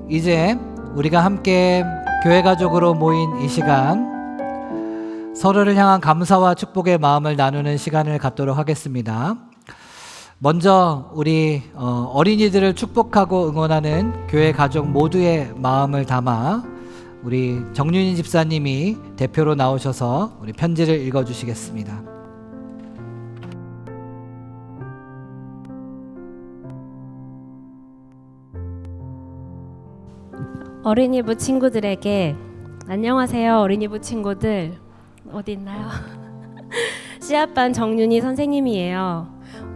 이제 우리가 함께 교회 가족으로 모인 이 시간, 서로를 향한 감사와 축복의 마음을 나누는 시간을 갖도록 하겠습니다. 먼저 우리 어린이들을 축복하고 응원하는 교회 가족 모두의 마음을 담아 우리 정윤희 집사님이 대표로 나오셔서 우리 편지를 읽어주시겠습니다. 어린이부 친구들에게 안녕하세요. 어린이부 친구들 어디 있나요? 씨앗반 정윤희 선생님이에요.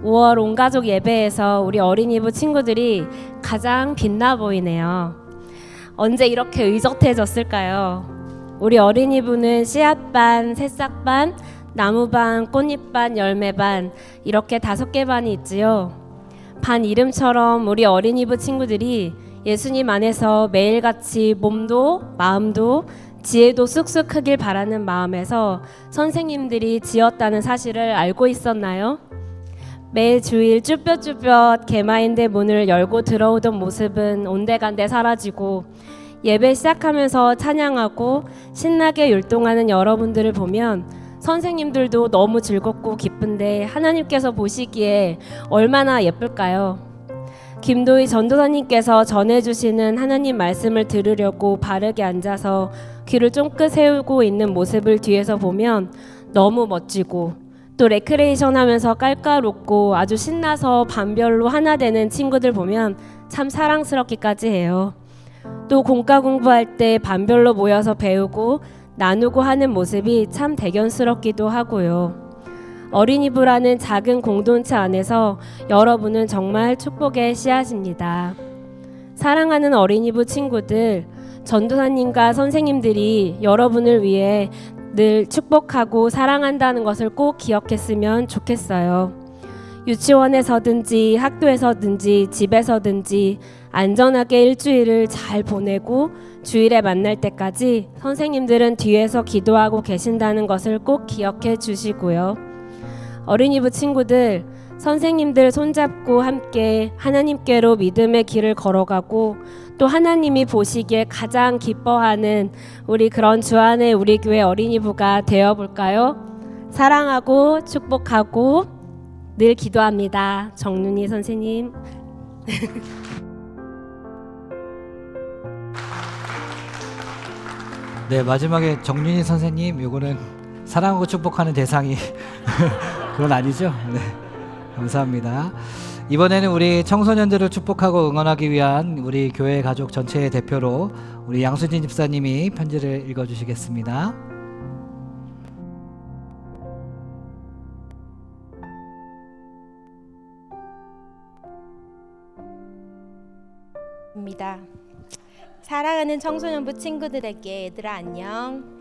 5월 온가족 예배에서 우리 어린이부 친구들이 가장 빛나 보이네요. 언제 이렇게 의젓해졌을까요? 우리 어린이부는 씨앗반, 새싹반, 나무반, 꽃잎반, 열매반 이렇게 5개 반이 있지요. 반 이름처럼 우리 어린이부 친구들이 예수님 안에서 매일같이 몸도 마음도 지혜도 쑥쑥 크길 바라는 마음에서 선생님들이 지었다는 사실을 알고 있었나요? 매 주일 쭈뼛쭈뼛 개마인대 문을 열고 들어오던 모습은 온데간데 사라지고 예배 시작하면서 찬양하고 신나게 율동하는 여러분들을 보면 선생님들도 너무 즐겁고 기쁜데 하나님께서 보시기에 얼마나 예쁠까요? 김도희 전도사님께서 전해주시는 하나님 말씀을 들으려고 바르게 앉아서 귀를 쫑긋 세우고 있는 모습을 뒤에서 보면 너무 멋지고 또 레크레이션 하면서 깔깔 웃고 아주 신나서 반별로 하나 되는 친구들 보면 참 사랑스럽기까지 해요. 또 공과 공부할 때 반별로 모여서 배우고 나누고 하는 모습이 참 대견스럽기도 하고요. 어린이부라는 작은 공동체 안에서 여러분은 정말 축복의 씨앗입니다. 사랑하는 어린이부 친구들, 전도사님과 선생님들이 여러분을 위해 늘 축복하고 사랑한다는 것을 꼭 기억했으면 좋겠어요. 유치원에서든지 학교에서든지 집에서든지 안전하게 일주일을 잘 보내고 주일에 만날 때까지 선생님들은 뒤에서 기도하고 계신다는 것을 꼭 기억해 주시고요. 어린이부 친구들, 선생님들 손잡고 함께 하나님께로 믿음의 길을 걸어가고 또 하나님이 보시기에 가장 기뻐하는 우리 그런 주안의 우리 교회 어린이부가 되어볼까요? 사랑하고 축복하고 늘 기도합니다. 정윤희 선생님. 네, 마지막에 정윤희 선생님, 요거는 사랑하고 축복하는 대상이 그건 아니죠? 네, 감사합니다. 이번에는 우리 청소년들을 축복하고 응원하기 위한 우리 교회 가족 전체의 대표로 우리 양수진 집사님이 편지를 읽어주시겠습니다. 입니다. 사랑하는 청소년부 친구들에게 얘들아 안녕.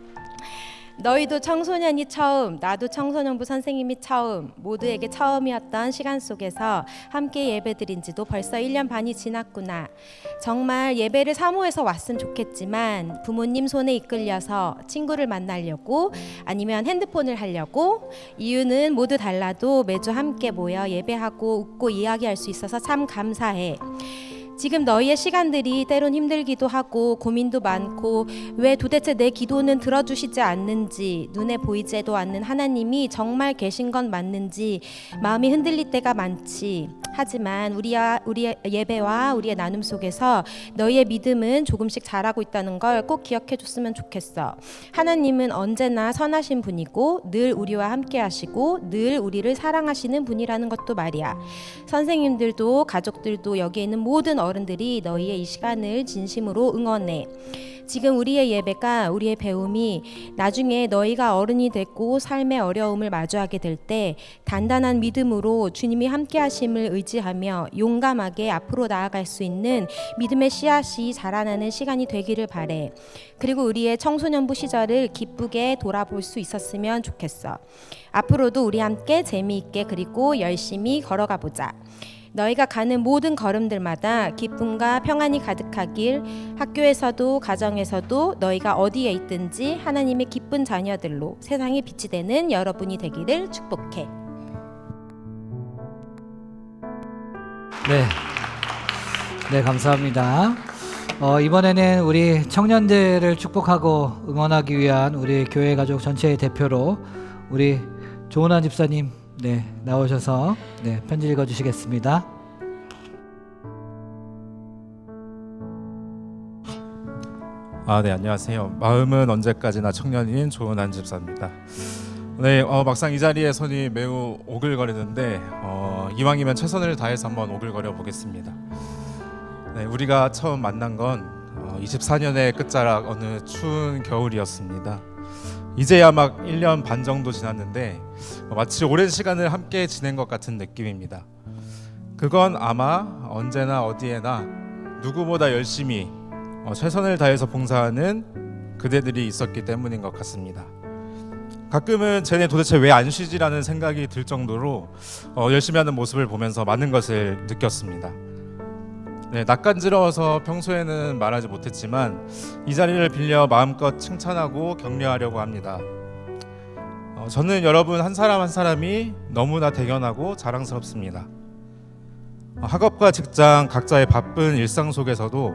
너희도 청소년이 처음, 나도 청소년부 선생님이 처음, 모두에게 처음이었던 시간 속에서 함께 예배드린 지도 벌써 1년 반이 지났구나. 정말 예배를 사모해서 왔으면 좋겠지만 부모님 손에 이끌려서 친구를 만나려고 아니면 핸드폰을 하려고 이유는 모두 달라도 매주 함께 모여 예배하고 웃고 이야기할 수 있어서 참 감사해. 지금 너희의 시간들이 때론 힘들기도 하고 고민도 많고 왜 도대체 내 기도는 들어주시지 않는지 눈에 보이지도 않는 하나님이 정말 계신 건 맞는지 마음이 흔들릴 때가 많지. 하지만 우리의 예배와 우리의 나눔 속에서 너희의 믿음은 조금씩 자라고 있다는 걸 꼭 기억해 줬으면 좋겠어. 하나님은 언제나 선하신 분이고 늘 우리와 함께 하시고 늘 우리를 사랑하시는 분이라는 것도 말이야. 선생님들도 가족들도 여기에 있는 모든 어른들이 너희의 이 시간을 진심으로 응원해. 지금 우리의 예배가 우리의 배움이 나중에 너희가 어른이 됐고 삶의 어려움을 마주하게 될 때 단단한 믿음으로 주님이 함께 하심을 의지하며 용감하게 앞으로 나아갈 수 있는 믿음의 씨앗이 자라나는 시간이 되기를 바래. 그리고 우리의 청소년부 시절을 기쁘게 돌아볼 수 있었으면 좋겠어. 앞으로도 우리 함께 재미있게 그리고 열심히 걸어가 보자. 너희가 가는 모든 걸음들마다 기쁨과 평안이 가득하길, 학교에서도 가정에서도 너희가 어디에 있든지 하나님의 기쁜 자녀들로 세상에 빛이 되는 여러분이 되기를 축복해. 네, 감사합니다. 이번에는 우리 청년들을 축복하고 응원하기 위한 우리 교회 가족 전체의 대표로 우리 조은환 집사님 나오셔서 편지 읽어주시겠습니다. 네, 안녕하세요. 마음은 언제까지나 청년인 조은환 집사입니다. 막상 이 자리에 손이 매우 오글거리는데 이왕이면 최선을 다해서 한번 오글거려 보겠습니다. 우리가 처음 만난 건 24년의 끝자락 어느 추운 겨울이었습니다. 이제야 막 1년 반 정도 지났는데 마치 오랜 시간을 함께 지낸 것 같은 느낌입니다. 그건 아마 언제나 어디에나 누구보다 열심히 최선을 다해서 봉사하는 그대들이 있었기 때문인 것 같습니다. 가끔은 쟤네 도대체 왜 안 쉬지라는 생각이 들 정도로 열심히 하는 모습을 보면서 많은 것을 느꼈습니다. 낯간지러워서 평소에는 말하지 못했지만 이 자리를 빌려 마음껏 칭찬하고 격려하려고 합니다. 저는 여러분 한 사람 한 사람이 너무나 대견하고 자랑스럽습니다. 학업과 직장 각자의 바쁜 일상 속에서도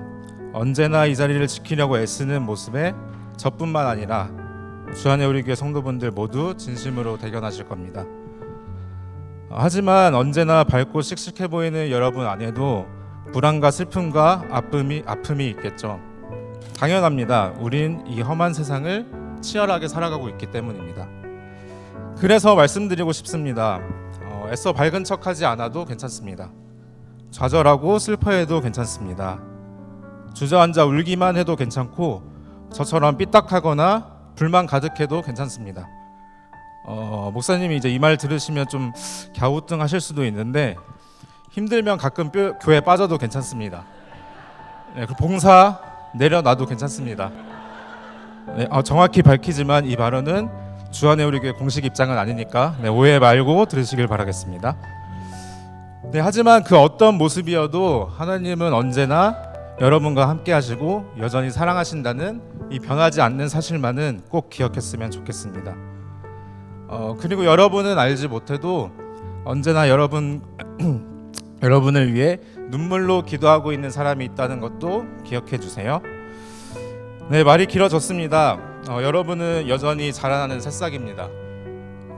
언제나 이 자리를 지키려고 애쓰는 모습에 저뿐만 아니라 주안의 우리 교회 성도분들 모두 진심으로 대견하실 겁니다. 하지만 언제나 밝고 씩씩해 보이는 여러분 안에도 불안과 슬픔과 아픔이 있겠죠. 당연합니다. 우린 이 험한 세상을 치열하게 살아가고 있기 때문입니다. 그래서 말씀드리고 싶습니다. 애써 밝은 척하지 않아도 괜찮습니다. 좌절하고 슬퍼해도 괜찮습니다. 주저앉아 울기만 해도 괜찮고 저처럼 삐딱하거나 불만 가득해도 괜찮습니다. 목사님이 이제 이 말 들으시면 좀 갸우뚱하실 수도 있는데 힘들면 가끔 교회 빠져도 괜찮습니다. 그 봉사 내려놔도 괜찮습니다. 정확히 밝히지만 이 발언은 주안의 우리 교회 공식 입장은 아니니까 오해 말고 들으시길 바라겠습니다. 하지만 그 어떤 모습이어도 하나님은 언제나 여러분과 함께 하시고 여전히 사랑하신다는 이 변하지 않는 사실만은 꼭 기억했으면 좋겠습니다. 그리고 여러분은 알지 못해도 언제나 여러분을 위해 눈물로 기도하고 있는 사람이 있다는 것도 기억해 주세요. 말이 길어졌습니다. 여러분은 여전히 자라나는 새싹입니다.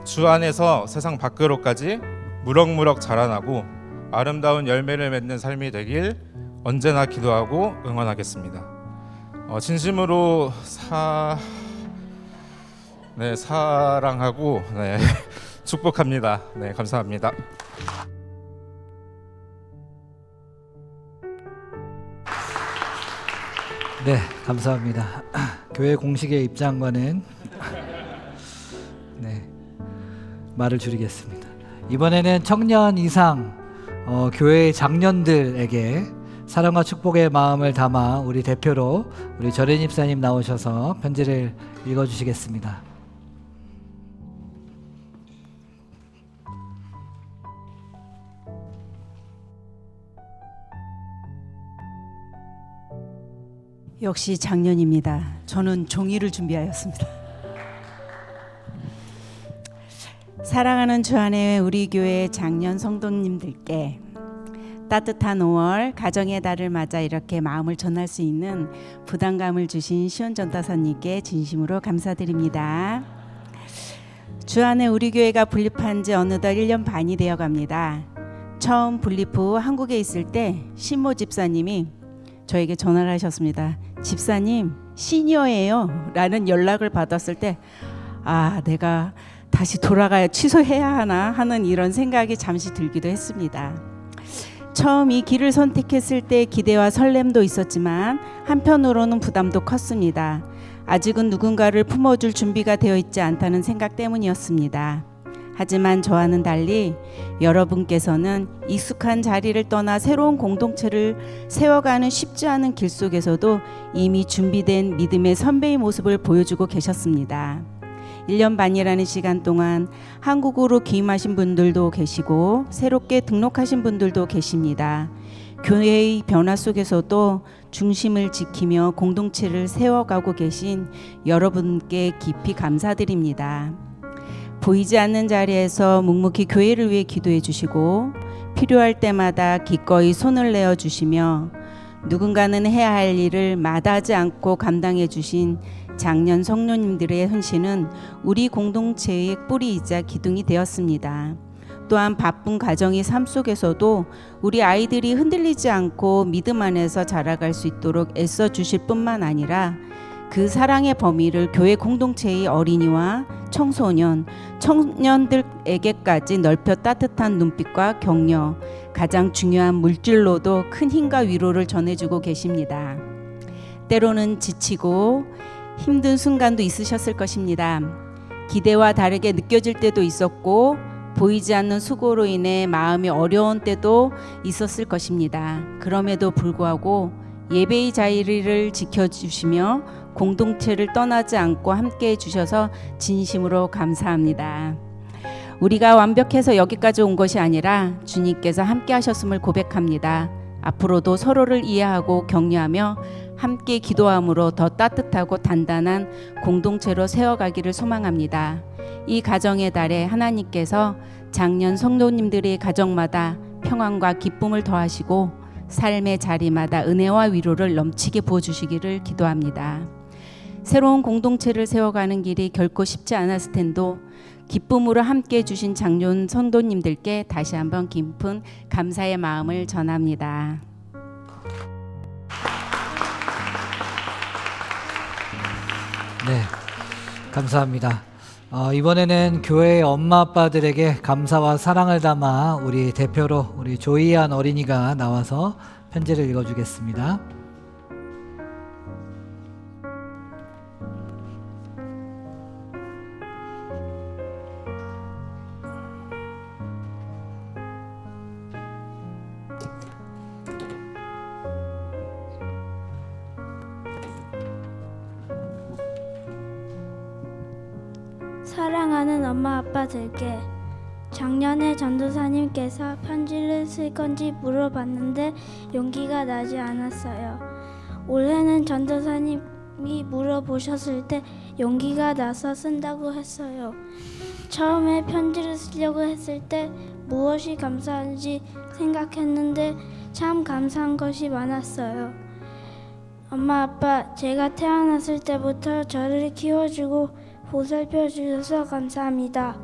주 안에서 세상 밖으로까지 무럭무럭 자라나고 아름다운 열매를 맺는 삶이 되길 언제나 기도하고 응원하겠습니다. 진심으로 사랑하고 축복합니다. 감사합니다. 감사합니다. 교회 공식의 입장과는 말을 줄이겠습니다. 이번에는 청년 이상 교회의 장년들에게 사랑과 축복의 마음을 담아 우리 대표로 우리 절인 집사님 나오셔서 편지를 읽어주시겠습니다. 역시 작년입니다. 저는 종이를 준비하였습니다. 사랑하는 주 안에 우리 교회 장년 성도님들께 따뜻한 5월 가정의 달을 맞아 이렇게 마음을 전할 수 있는 부담감을 주신 시온 전도사님께 진심으로 감사드립니다. 주 안에 우리 교회가 분립한 지 어느덧 1년 반이 되어 갑니다. 처음 분립 후 한국에 있을 때 신모 집사님이 저에게 전화를 하셨습니다. 집사님 시니어예요 라는 연락을 받았을 때 내가 다시 돌아가야 취소해야 하나 하는 이런 생각이 잠시 들기도 했습니다. 처음 이 길을 선택했을 때 기대와 설렘도 있었지만 한편으로는 부담도 컸습니다. 아직은 누군가를 품어줄 준비가 되어 있지 않다는 생각 때문이었습니다. 하지만 저와는 달리 여러분께서는 익숙한 자리를 떠나 새로운 공동체를 세워가는 쉽지 않은 길 속에서도 이미 준비된 믿음의 선배의 모습을 보여주고 계셨습니다. 1년 반이라는 시간 동안 한국으로 귀임하신 분들도 계시고 새롭게 등록하신 분들도 계십니다. 교회의 변화 속에서도 중심을 지키며 공동체를 세워가고 계신 여러분께 깊이 감사드립니다. 보이지 않는 자리에서 묵묵히 교회를 위해 기도해 주시고 필요할 때마다 기꺼이 손을 내어 주시며 누군가는 해야 할 일을 마다하지 않고 감당해 주신 장년 성도님들의 헌신은 우리 공동체의 뿌리이자 기둥이 되었습니다. 또한 바쁜 가정의 삶 속에서도 우리 아이들이 흔들리지 않고 믿음 안에서 자라갈 수 있도록 애써 주실 뿐만 아니라 그 사랑의 범위를 교회 공동체의 어린이와 청소년, 청년들에게까지 넓혀 따뜻한 눈빛과 격려, 가장 중요한 물질로도 큰 힘과 위로를 전해주고 계십니다. 때로는 지치고 힘든 순간도 있으셨을 것입니다. 기대와 다르게 느껴질 때도 있었고 보이지 않는 수고로 인해 마음이 어려운 때도 있었을 것입니다. 그럼에도 불구하고 예배의 자리를 지켜주시며 공동체를 떠나지 않고 함께해 주셔서 진심으로 감사합니다. 우리가 완벽해서 여기까지 온 것이 아니라 주님께서 함께 하셨음을 고백합니다. 앞으로도 서로를 이해하고 격려하며 함께 기도함으로 더 따뜻하고 단단한 공동체로 세워가기를 소망합니다. 이 가정의 달에 하나님께서 장년 성도님들의 가정마다 평안과 기쁨을 더하시고 삶의 자리마다 은혜와 위로를 넘치게 부어주시기를 기도합니다. 새로운 공동체를 세워가는 길이 결코 쉽지 않았을 텐도 기쁨으로 함께 해주신 장년 성도님들께 다시 한번 깊은 감사의 마음을 전합니다. 네, 감사합니다. 이번에는 교회의 엄마 아빠들에게 감사와 사랑을 담아 우리 대표로 우리 조이안 어린이가 나와서 편지를 읽어주겠습니다. 사랑하는 엄마 아빠들께 작년에 전도사님께서 편지를 쓸 건지 물어봤는데 용기가 나지 않았어요. 올해는 전도사님이 물어보셨을 때 용기가 나서 쓴다고 했어요. 처음에 편지를 쓰려고 했을 때 무엇이 감사한지 생각했는데 참 감사한 것이 많았어요. 엄마 아빠, 제가 태어났을 때부터 저를 키워주고 보살펴 주셔서 감사합니다.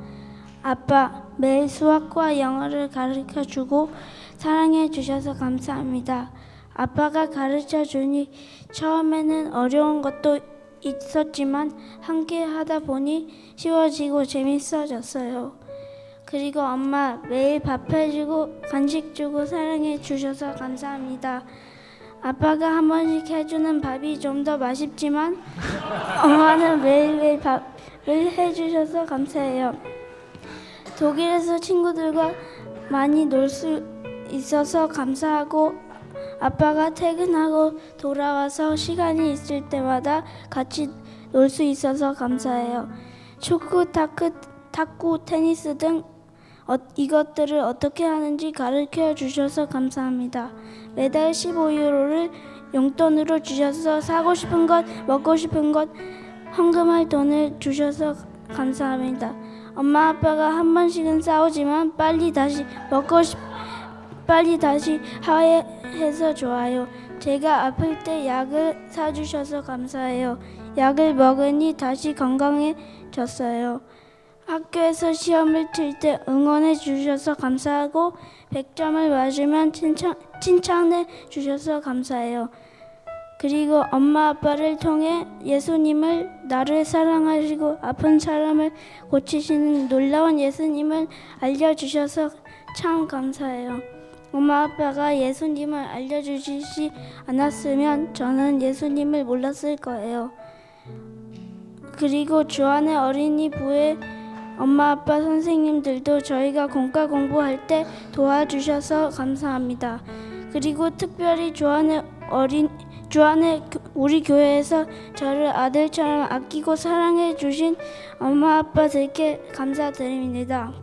아빠, 매일 수학과 영어를 가르쳐 주고 사랑해 주셔서 감사합니다. 아빠가 가르쳐 주니 처음에는 어려운 것도 있었지만 함께 하다 보니 쉬워지고 재밌어졌어요. 그리고 엄마, 매일 밥 해주고 간식 주고 사랑해 주셔서 감사합니다. 아빠가 한 번씩 해주는 밥이 좀 더 맛있지만 엄마는 매일매일 밥을 해주셔서 감사해요. 독일에서 친구들과 많이 놀 수 있어서 감사하고 아빠가 퇴근하고 돌아와서 시간이 있을 때마다 같이 놀 수 있어서 감사해요. 축구, 탁구, 테니스 등 이것들을 어떻게 하는지 가르쳐 주셔서 감사합니다. 매달 15유로를 용돈으로 주셔서 사고 싶은 것, 먹고 싶은 것 헌금할 돈을 주셔서 감사합니다. 엄마 아빠가 한 번씩은 싸우지만 빨리 다시 화해해서 좋아요. 제가 아플 때 약을 사주셔서 감사해요. 약을 먹으니 다시 건강해졌어요. 학교에서 시험을 칠 때 응원해 주셔서 감사하고 100점을 맞으면 칭찬해 주셔서 감사해요. 그리고 엄마 아빠를 통해 예수님을 나를 사랑하시고 아픈 사람을 고치시는 놀라운 예수님을 알려주셔서 참 감사해요. 엄마 아빠가 예수님을 알려주시지 않았으면 저는 예수님을 몰랐을 거예요. 그리고 주안의 어린이부의 엄마 아빠 선생님들도 저희가 공과 공부할 때 도와주셔서 감사합니다. 그리고 특별히 주안의 우리 교회에서 저를 아들처럼 아끼고 사랑해 주신 엄마 아빠들께 감사드립니다.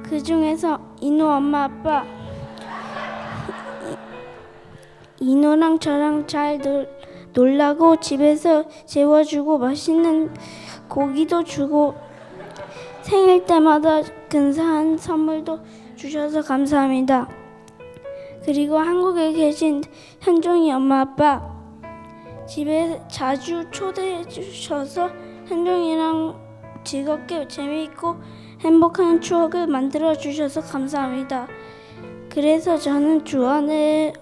그 중에서 인우 엄마 아빠, 인우랑 저랑 잘 놀라고 집에서 재워주고 맛있는 고기도 주고 생일 때마다 근사한 선물도 주셔서 감사합니다. 그리고 한국에 계신 현종이 엄마 아빠 집에 자주 초대해 주셔서 현종이랑 즐겁게 재미있고 행복한 추억을 만들어 주셔서 감사합니다. 그래서 저는 주안의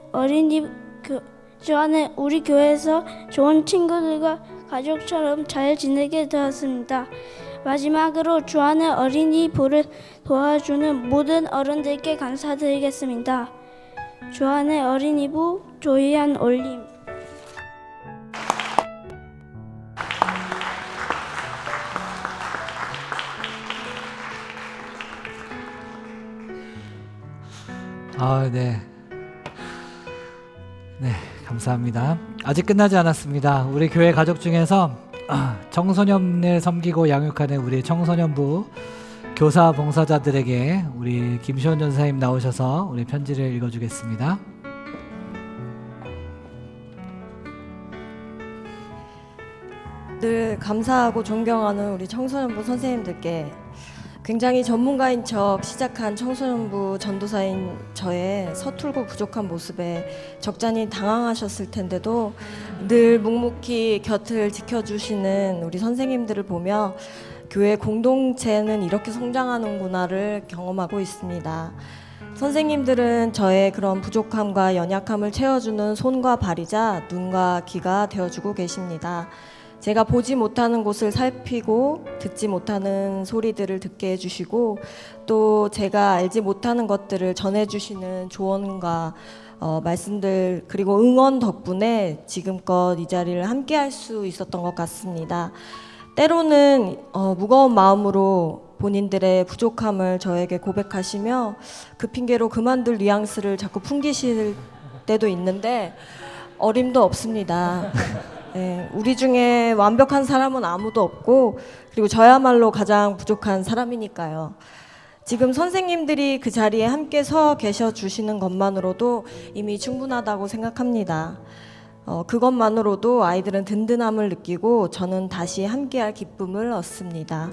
우리 교회에서 좋은 친구들과 가족처럼 잘 지내게 되었습니다. 마지막으로 주안의 어린이부를 도와주는 모든 어른들께 감사드리겠습니다. 주안의 어린이부 조희안 올림. 네. 네, 감사합니다. 아직 끝나지 않았습니다. 우리 교회 가족 중에서 청소년을 섬기고 양육하는 우리 청소년부 교사 봉사자들에게 우리 김시원 전사님 나오셔서 우리 편지를 읽어주겠습니다. 늘 감사하고 존경하는 우리 청소년부 선생님들께 굉장히 전문가인 척 시작한 청소년부 전도사인 저의 서툴고 부족한 모습에 적잖이 당황하셨을 텐데도 늘 묵묵히 곁을 지켜주시는 우리 선생님들을 보며 교회 공동체는 이렇게 성장하는구나를 경험하고 있습니다. 선생님들은 저의 그런 부족함과 연약함을 채워주는 손과 발이자 눈과 귀가 되어주고 계십니다. 제가 보지 못하는 곳을 살피고 듣지 못하는 소리들을 듣게 해주시고 또 제가 알지 못하는 것들을 전해주시는 조언과 말씀들 그리고 응원 덕분에 지금껏 이 자리를 함께 할 수 있었던 것 같습니다. 때로는 무거운 마음으로 본인들의 부족함을 저에게 고백하시며 그 핑계로 그만둘 뉘앙스를 자꾸 풍기실 때도 있는데 어림도 없습니다. 네, 우리 중에 완벽한 사람은 아무도 없고 그리고 저야말로 가장 부족한 사람이니까요. 지금 선생님들이 그 자리에 함께 서 계셔 주시는 것만으로도 이미 충분하다고 생각합니다. 그것만으로도 아이들은 든든함을 느끼고 저는 다시 함께할 기쁨을 얻습니다.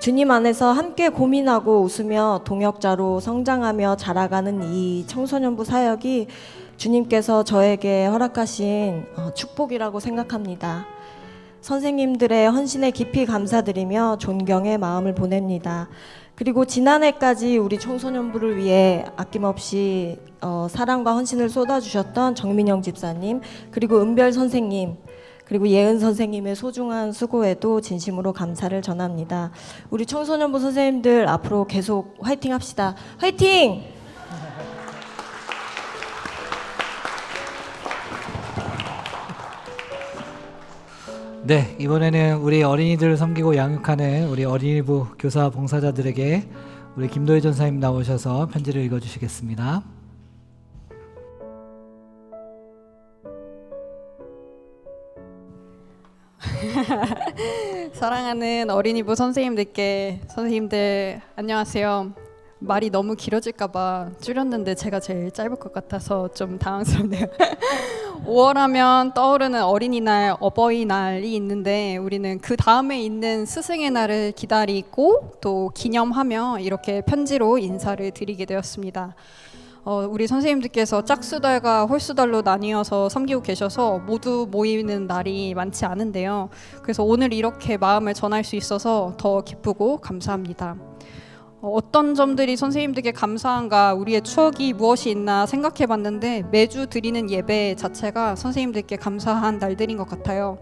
주님 안에서 함께 고민하고 웃으며 동역자로 성장하며 자라가는 이 청소년부 사역이 주님께서 저에게 허락하신 축복이라고 생각합니다. 선생님들의 헌신에 깊이 감사드리며 존경의 마음을 보냅니다. 그리고 지난해까지 우리 청소년부를 위해 아낌없이 사랑과 헌신을 쏟아주셨던 정민영 집사님 그리고 은별 선생님 그리고 예은 선생님의 소중한 수고에도 진심으로 감사를 전합니다. 우리 청소년부 선생님들 앞으로 계속 화이팅 합시다. 화이팅! 네, 이번에는 우리 어린이들을 섬기고 양육하는 우리 어린이부 교사 봉사자들에게 우리 김도희 전사님 나오셔서 편지를 읽어주시겠습니다. 사랑하는 어린이부 선생님들 안녕하세요. 말이 너무 길어질까봐 줄였는데 제가 제일 짧을 것 같아서 좀 당황스럽네요. 5월 하면 떠오르는 어린이날, 어버이날이 있는데 우리는 그 다음에 있는 스승의 날을 기다리고 또 기념하며 이렇게 편지로 인사를 드리게 되었습니다. 우리 선생님들께서 짝수달과 홀수달로 나뉘어서 섬기고 계셔서 모두 모이는 날이 많지 않은데요. 그래서 오늘 이렇게 마음을 전할 수 있어서 더 기쁘고 감사합니다. 어떤 점들이 선생님들께 감사한가, 우리의 추억이 무엇이 있나 생각해 봤는데 매주 드리는 예배 자체가 선생님들께 감사한 날들인 것 같아요.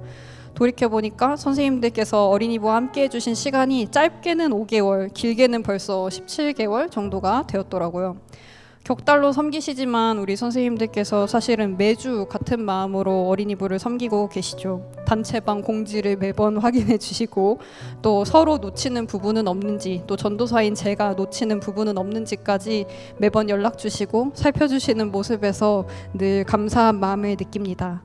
돌이켜보니까 선생님들께서 어린이부와 함께 해주신 시간이 짧게는 5개월, 길게는 벌써 17개월 정도가 되었더라고요. 격달로 섬기시지만 우리 선생님들께서 사실은 매주 같은 마음으로 어린이부를 섬기고 계시죠. 단체방 공지를 매번 확인해 주시고 또 서로 놓치는 부분은 없는지, 또 전도사인 제가 놓치는 부분은 없는지까지 매번 연락 주시고 살펴주시는 모습에서 늘 감사한 마음을 느낍니다.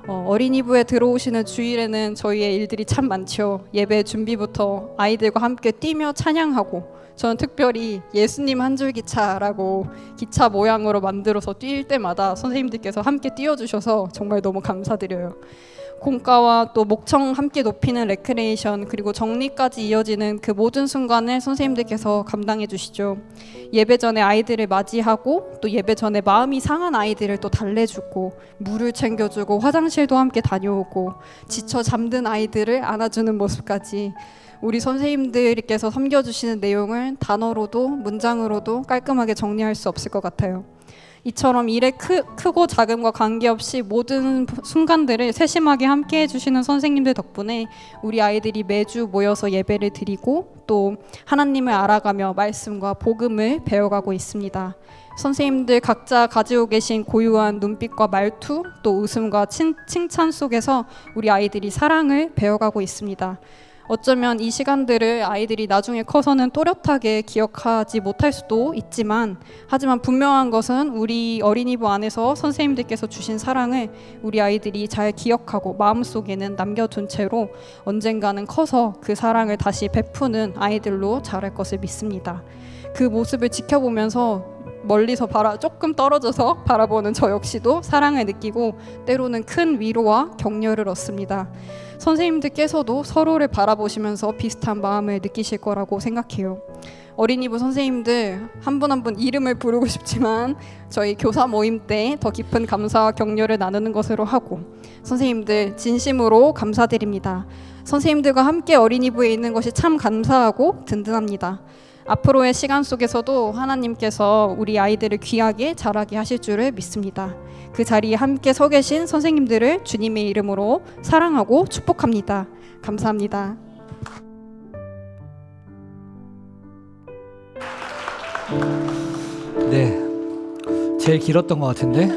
어린이부에 들어오시는 주일에는 저희의 일들이 참 많죠. 예배 준비부터 아이들과 함께 뛰며 찬양하고, 저는 특별히 예수님 한 줄 기차라고 기차 모양으로 만들어서 뛸 때마다 선생님들께서 함께 띄워주셔서 정말 너무 감사드려요. 공과와 또 목청 함께 높이는 레크레이션, 그리고 정리까지 이어지는 그 모든 순간을 선생님들께서 감당해 주시죠. 예배 전에 아이들을 맞이하고 또 예배 전에 마음이 상한 아이들을 또 달래주고 물을 챙겨주고 화장실도 함께 다녀오고 지쳐 잠든 아이들을 안아주는 모습까지 우리 선생님들께서 섬겨주시는 내용을 단어로도 문장으로도 깔끔하게 정리할 수 없을 것 같아요. 이처럼 일의 크고 작음과 관계없이 모든 순간들을 세심하게 함께 해주시는 선생님들 덕분에 우리 아이들이 매주 모여서 예배를 드리고 또 하나님을 알아가며 말씀과 복음을 배워가고 있습니다. 선생님들 각자 가지고 계신 고유한 눈빛과 말투, 또 웃음과 칭찬 속에서 우리 아이들이 사랑을 배워가고 있습니다. 어쩌면 이 시간들을 아이들이 나중에 커서는 또렷하게 기억하지 못할 수도 있지만, 하지만 분명한 것은 우리 어린이부 안에서 선생님들께서 주신 사랑을 우리 아이들이 잘 기억하고 마음속에는 남겨둔 채로 언젠가는 커서 그 사랑을 다시 베푸는 아이들로 자랄 것을 믿습니다. 그 모습을 지켜보면서 멀리서 조금 떨어져서 바라보는 저 역시도 사랑을 느끼고 때로는 큰 위로와 격려를 얻습니다. 선생님들께서도 서로를 바라보시면서 비슷한 마음을 느끼실 거라고 생각해요. 어린이부 선생님들 한 분 한 분 이름을 부르고 싶지만 저희 교사 모임 때 더 깊은 감사와 격려를 나누는 것으로 하고, 선생님들 진심으로 감사드립니다. 선생님들과 함께 어린이부에 있는 것이 참 감사하고 든든합니다. 앞으로의 시간 속에서도 하나님께서 우리 아이들을 귀하게 자라게 하실 줄을 믿습니다. 그 자리에 함께 서 계신 선생님들을 주님의 이름으로 사랑하고 축복합니다. 감사합니다. 네, 제일 길었던 것 같은데.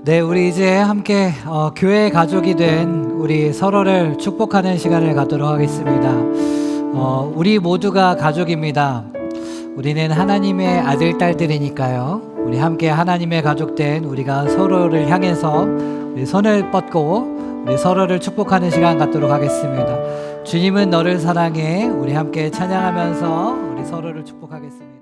네, 우리 이제 함께 교회 가족이 된 우리 서로를 축복하는 시간을 갖도록 하겠습니다. 우리 모두가 가족입니다. 우리는 하나님의 아들, 딸들이니까요. 우리 함께 하나님의 가족된 우리가 서로를 향해서 우리 손을 뻗고 우리 서로를 축복하는 시간 갖도록 하겠습니다. 주님은 너를 사랑해. 우리 함께 찬양하면서 우리 서로를 축복하겠습니다.